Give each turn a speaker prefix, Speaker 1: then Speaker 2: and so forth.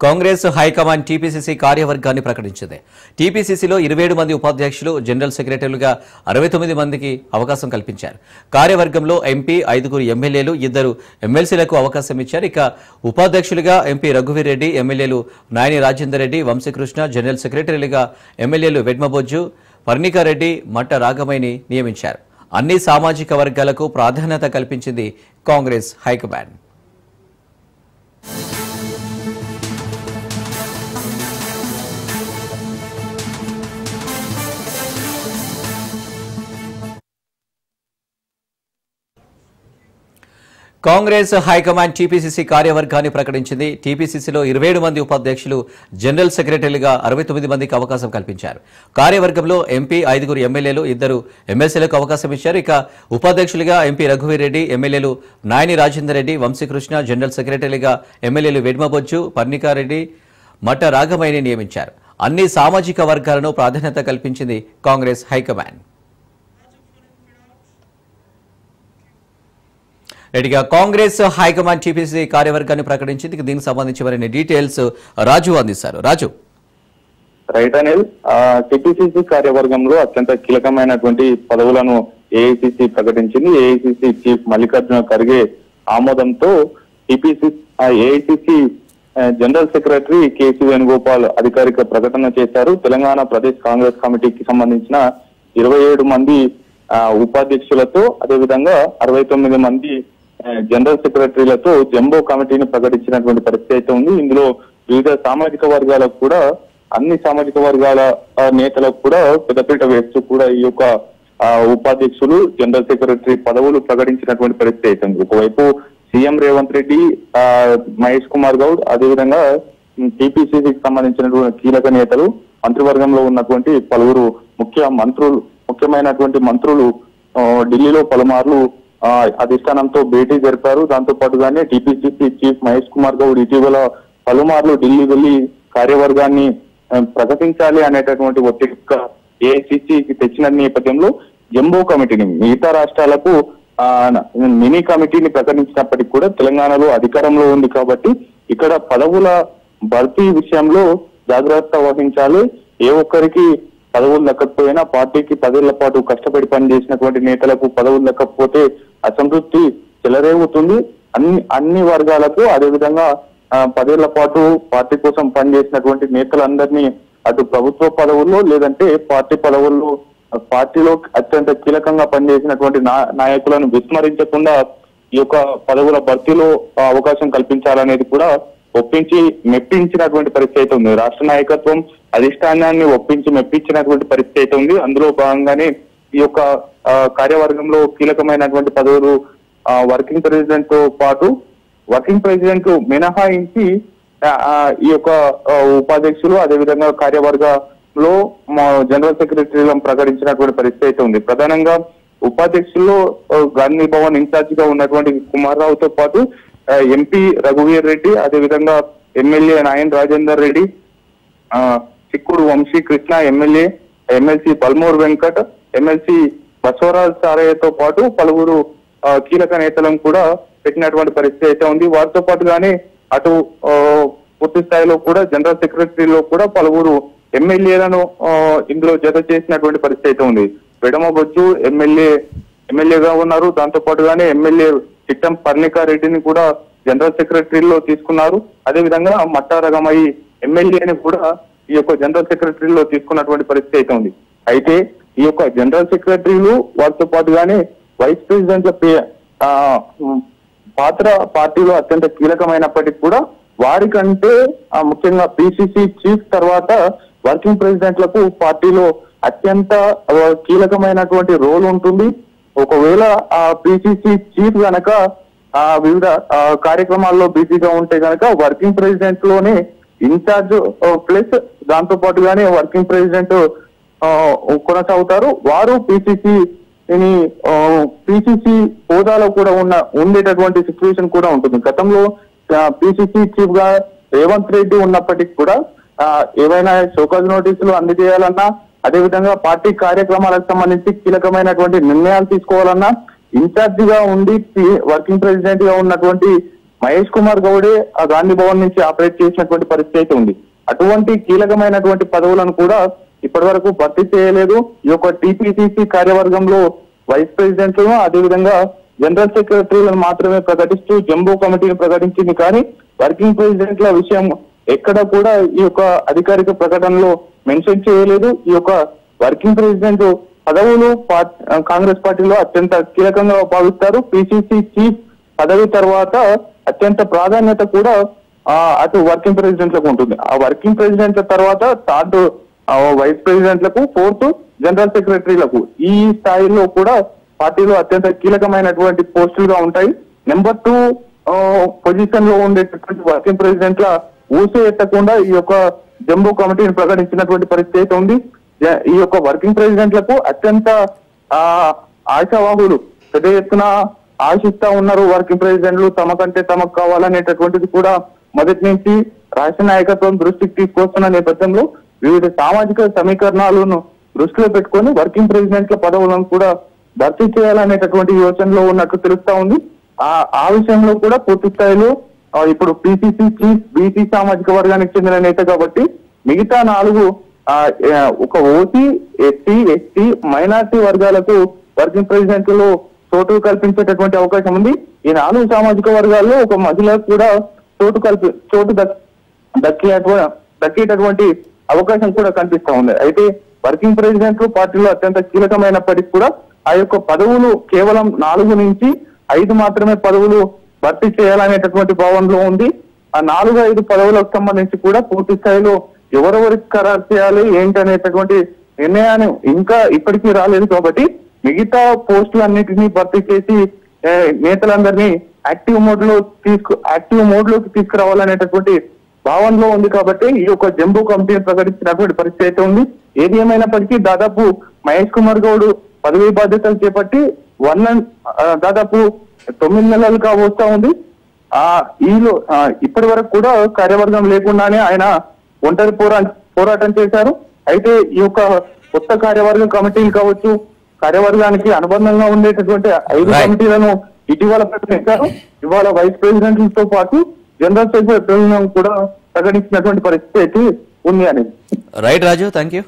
Speaker 1: Congress high command TPCC కార్యవర్గాన్ని ప్రకటించింది. టీపీసీసీలో 27 మంది ఉపాధ్యక్షులు, జనరల్ సెక్రటరీలుగా 69 మందికి అవకాశం కల్పించారు. కార్యవర్గంలో ఎంపీ, 5 ఎమ్మెల్యేలు, 2 ఎమ్మెల్సీలకు అవకాశం ఇచ్చారు. ఇక ఉపాధ్యక్షులుగా ఎంపీ రఘువీర్ రెడ్డి, ఎమ్మెల్యేలు నాయని రాజేందర్ రెడ్డి, వంశీకృష్ణ, జనరల్ సెక్రటరీలుగా ఎమ్మెల్యేలు వెడ్మబొజ్జు, పర్ణికారెడ్డి, మట్ట రాఘమయ్యని నియమించారు. అన్ని సామాజిక వర్గాలకు ప్రాధాన్యత కల్పించింది Congress high command. Congress high command TPCC కార్యవర్గాన్ని ప్రకటించింది. టీపీసీసీలో 27 మంది ఉపాధ్యక్షులు, జనరల్ సెక్రటరీలుగా 69 మందికి అవకాశం కల్పించారు. కార్యవర్గంలో ఎంపీ, 5 ఎమ్మెల్యేలు, 2 ఎమ్మెల్సీలకు అవకాశం ఇచ్చారు. ఇక ఉపాధ్యక్షులుగా ఎంపీ రఘువీర్ రెడ్డి, ఎమ్మెల్యేలు నాయని రాజేందర్ రెడ్డి, వంశీకృష్ణ, జనరల్ సెక్రటరీలుగా ఎమ్మెల్యేలు వెడ్మబొజ్జు, పర్ణికారెడ్డి, మట్ట రాఘమయ్యని నియమించారు. అన్ని సామాజిక వర్గాలను ప్రాధాన్యత కల్పించింది కాంగ్రెస్ హైకమాండ్. రెడ్డిగా కాంగ్రెస్ హైకమాండ్ టీపీసీ కార్యవర్గాన్ని ప్రకటించింది. దీనికి సంబంధించి మరిన్ని డీటెయిల్స్ రాజు అందిస్తారు. రాజు.
Speaker 2: రైట్ అనిల్, టీపీసీసీ కార్యవర్గంలో అత్యంత కీలకమైనటువంటి పదవులను ఏఐసీసీ ప్రకటించింది. ఏఐసీసీ చీఫ్ మల్లికార్జున ఖర్గే ఆమోదంతో AICC general secretary KC Venugopal అధికారిక ప్రకటన చేశారు. తెలంగాణ ప్రదేశ్ కాంగ్రెస్ కమిటీకి సంబంధించిన 27 మంది ఉపాధ్యక్షులతో, అదేవిధంగా 69 మంది జనరల్ సెక్రటరీలతో జంబో కమిటీని ప్రకటించినటువంటి పరిస్థితి అయితే ఉంది. ఇందులో వివిధ సామాజిక వర్గాలకు కూడా, అన్ని సామాజిక వర్గాల నేతలకు కూడా పెద్దపీట వేస్తూ కూడా ఈ యొక్క ఉపాధ్యక్షులు, జనరల్ సెక్రటరీ పదవులు ప్రకటించినటువంటి పరిస్థితి అయితే ఉంది. ఒకవైపు సీఎం రేవంత్ రెడ్డి, మహేష్ కుమార్ గౌడ్, అదేవిధంగా టీపీసీసీకి సంబంధించినటువంటి కీలక నేతలు, మంత్రివర్గంలో ఉన్నటువంటి పలువురు ముఖ్యమైనటువంటి మంత్రులు ఢిల్లీలో పలుమార్లు అధిష్టానంతో భేటీ జరిపారు. దాంతో పాటుగానే టీపీసీసీ చీఫ్ మహేష్ కుమార్ గౌడ్ ఇటీవల పలుమార్లు ఢిల్లీ వెళ్లి కార్యవర్గాన్ని ప్రకటించాలి అనేటటువంటి ఒత్తిడి ఏఐసీసీకి తెచ్చిన నేపథ్యంలో జంబో కమిటీని, మిగతా రాష్ట్రాలకు మినీ కమిటీని ప్రకటించినప్పటికీ కూడా తెలంగాణలో అధికారంలో ఉంది కాబట్టి ఇక్కడ పదవుల భర్తీ విషయంలో జాగ్రత్త వహించాలి. ఏ ఒక్కరికి పదవులు దక్కకపోయినా, పార్టీకి 10 ఏళ్ల పాటు కష్టపడి పనిచేసినటువంటి నేతలకు పదవులు దక్కకపోతే అసంతృప్తి చెలరేగుతుంది. అన్ని వర్గాలకు, అదేవిధంగా 10 ఏళ్ల పాటు పార్టీ కోసం పనిచేసినటువంటి నేతలందరినీ అటు ప్రభుత్వ పదవుల్లో, లేదంటే పార్టీ పదవుల్లో, పార్టీలో అత్యంత కీలకంగా పనిచేసినటువంటి నాయకులను విస్మరించకుండా ఈ యొక్క పదవుల భర్తీలో అవకాశం కల్పించాలనేది కూడా మెప్పించినటువంటి పరిస్థితి అయితే ఉంది. రాష్ట్ర నాయకత్వం అధిష్టానాన్ని మెప్పించినటువంటి పరిస్థితి అయితే ఉంది. అందులో భాగంగానే ఈ యొక్క కార్యవర్గంలో కీలకమైనటువంటి పదవులు వర్కింగ్ ప్రెసిడెంట్ తో పాటు, వర్కింగ్ ప్రెసిడెంట్ మినహాయించి ఈ యొక్క ఉపాధ్యక్షులు, అదేవిధంగా కార్యవర్గంలో జనరల్ సెక్రటరీలను ప్రకటించినటువంటి పరిస్థితి అయితే ఉంది. ప్రధానంగా ఉపాధ్యక్షుల్లో గాంధీ భవన్ ఇన్ఛార్జ్ గా ఉన్నటువంటి కుమార్ రావుతో పాటు ఎంపీ రఘువీర్ రెడ్డి, అదేవిధంగా MLA Nayani Rajender Reddy, Chikkuru Vamshikrishna, MLC Balmoor Venkat, MLC Basavaraj సారయ్యతో పాటు పలువురు కీలక నేతలను కూడా పెట్టినటువంటి పరిస్థితి అయితే ఉంది. వారితో పాటుగానే అటు పూర్తి స్థాయిలో కూడా జనరల్ సెక్రటరీలో కూడా పలువురు ఎమ్మెల్యేలను ఇందులో జత చేసినటువంటి పరిస్థితి అయితే ఉంది. వెడమబొజ్జు ఎమ్మెల్యేగా ఉన్నారు. దాంతో పాటుగానే ఎమ్మెల్యే చిట్టం పర్ణికారెడ్డిని కూడా జనరల్ సెక్రటరీలో తీసుకున్నారు. అదేవిధంగా మట్టా రాఘమయ్య ఎమ్మెల్యేని కూడా ఈ యొక్క జనరల్ సెక్రటరీలో తీసుకున్నటువంటి పరిస్థితి అయితే ఉంది. అయితే ఈ యొక్క జనరల్ సెక్రటరీలు, వారితో పాటుగానే వైస్ ప్రెసిడెంట్ల పాత్ర పార్టీలో అత్యంత కీలకమైనప్పటికీ కూడా వారికంటే ముఖ్యంగా పిసిసి చీఫ్ తర్వాత వర్కింగ్ ప్రెసిడెంట్లకు పార్టీలో అత్యంత కీలకమైనటువంటి రోల్ ఉంటుంది. ఒకవేళ ఆ పిసిసి చీఫ్ గనక వివిధ కార్యక్రమాల్లో బిజీగా ఉంటే గనక వర్కింగ్ ప్రెసిడెంట్ లోనే ఇన్ఛార్జ్ ప్లస్ దాంతో పాటుగానే వర్కింగ్ ప్రెసిడెంట్ కొనసాగుతారు. వారు పిసిసి హోదాలో కూడా ఉండేటటువంటి సిచ్యువేషన్ కూడా ఉంటుంది. గతంలో పిసిసి చీఫ్ గా రేవంత్ రెడ్డి ఉన్నప్పటికీ కూడా ఏవైనా షోకాజ్ నోటీసులు అందజేయాలన్నా, అదేవిధంగా పార్టీ కార్యక్రమాలకు సంబంధించి కీలకమైనటువంటి నిర్ణయాలు తీసుకోవాలన్నా ఇన్ఛార్జ్ గా ఉండి వర్కింగ్ ప్రెసిడెంట్ గా ఉన్నటువంటి మహేష్ కుమార్ గౌడే ఆ గాంధీ భవన్ నుంచి ఆపరేట్ చేసినటువంటి పరిస్థితి అయితే ఉంది. అటువంటి కీలకమైనటువంటి పదవులను కూడా ఇప్పటి వరకు భర్తీ చేయలేదు. ఈ యొక్క టీపీసీసీ కార్యవర్గంలో వైస్ ప్రెసిడెంట్లను అదేవిధంగా జనరల్ సెక్రటరీలను మాత్రమే ప్రకటిస్తూ జంబో కమిటీని ప్రకటించింది. కానీ వర్కింగ్ ప్రెసిడెంట్ల విషయం ఎక్కడ కూడా ఈ యొక్క అధికారిక ప్రకటనలో మెన్షన్ చేయలేదు. ఈ యొక్క వర్కింగ్ ప్రెసిడెంట్ పదవులు కాంగ్రెస్ పార్టీలో అత్యంత కీలకంగా భావిస్తారు. పిసిసి చీఫ్ పదవి తర్వాత అత్యంత ప్రాధాన్యత కూడా అటు వర్కింగ్ ప్రెసిడెంట్లకు ఉంటుంది. ఆ వర్కింగ్ ప్రెసిడెంట్ల తర్వాత థర్డ్ వైస్ ప్రెసిడెంట్లకు, ఫోర్త్ జనరల్ సెక్రటరీలకు, ఈ స్థాయిలో కూడా పార్టీలో అత్యంత కీలకమైనటువంటి పోస్టులుగా ఉంటాయి. నెంబర్ 2 పొజిషన్ లో ఉండేటటువంటి వర్కింగ్ ప్రెసిడెంట్ల ఊసే ఎత్తకుండా ఈ యొక్క జంబో కమిటీని ప్రకటించినటువంటి పరిస్థితి అయితే ఉంది. ఈ యొక్క వర్కింగ్ ప్రెసిడెంట్లకు అత్యంత ఆశావాహులు పెద్ద ఎత్తున ఆశిస్తా ఉన్నారు. వర్కింగ్ ప్రెసిడెంట్లు తమకంటే తమకు కావాలనేటటువంటిది కూడా మొదటి నుంచి రాష్ట్ర నాయకత్వం దృష్టికి తీసుకొస్తున్న నేపథ్యంలో వివిధ సామాజిక సమీకరణాలను దృష్టిలో పెట్టుకొని వర్కింగ్ ప్రెసిడెంట్ల పదవులను కూడా భర్తీ చేయాలనేటటువంటి యోచనలో ఉన్నట్లు తెలుస్తా ఉంది. ఆ విషయంలో కూడా పూర్తి స్థాయిలో ఇప్పుడు పిసిసి చీఫ్ బీసీ సామాజిక వర్గానికి చెందిన నేత కాబట్టి మిగతా 4 ఒక ఓసీ, ఎస్టీ, ఎస్టీ, మైనార్టీ వర్గాలకు వర్కింగ్ ప్రెసిడెంట్లలో చోటు కల్పించేటటువంటి అవకాశం ఉంది. ఈ 4 సామాజిక వర్గాల్లో ఒక మహిళకు కూడా చోటు దక్కేటటువంటి అవకాశం కూడా కనిపిస్తా ఉంది. అయితే వర్కింగ్ ప్రెసిడెంట్లు పార్టీలో అత్యంత కీలకమైనప్పటికీ కూడా ఆ యొక్క పదవులు కేవలం 4 నుంచి 5 మాత్రమే పదవులు భర్తీ చేయాలనేటటువంటి భావనలో ఉంది. ఆ 4-5 పదవులకు సంబంధించి కూడా పూర్తి స్థాయిలో ఎవరెవరికి ఖరారు చేయాలి ఏంటనేటటువంటి నిర్ణయాన్ని ఇంకా ఇప్పటికీ రాలేదు. కాబట్టి మిగతా పోస్టులన్నిటినీ భర్తీ చేసి నేతలందరినీ యాక్టివ్ మోడ్ లోకి తీసుకురావాలనేటటువంటి భావనలో ఉంది. కాబట్టి ఈ యొక్క జంబో కమిటీని ప్రకటించినటువంటి పరిస్థితి అయితే ఉంది. ఏది ఏమైనప్పటికీ దాదాపు మహేష్ కుమార్ గౌడ్ పదవీ బాధ్యతలు చేపట్టి దాదాపు 9 నెలలు కావస్తా ఉంది. ఇప్పటి వరకు కూడా కార్యవర్గం లేకుండానే ఆయన ఒంటరి పోరాటం చేశారు. అయితే ఈ యొక్క కొత్త కార్యవర్గ కమిటీలు కావచ్చు, కార్యవర్గానికి అనుబంధంగా ఉండేటటువంటి 5 కమిటీలను ఇటీవల ప్రకటించారు. ఇవాళ వైస్ ప్రెసిడెంట్లతో పాటు జనరల్ సెక్రటరీలను కూడా ప్రకటించినటువంటి పరిస్థితి అయితే ఉంది అనేది.
Speaker 1: Right Raju, thank you.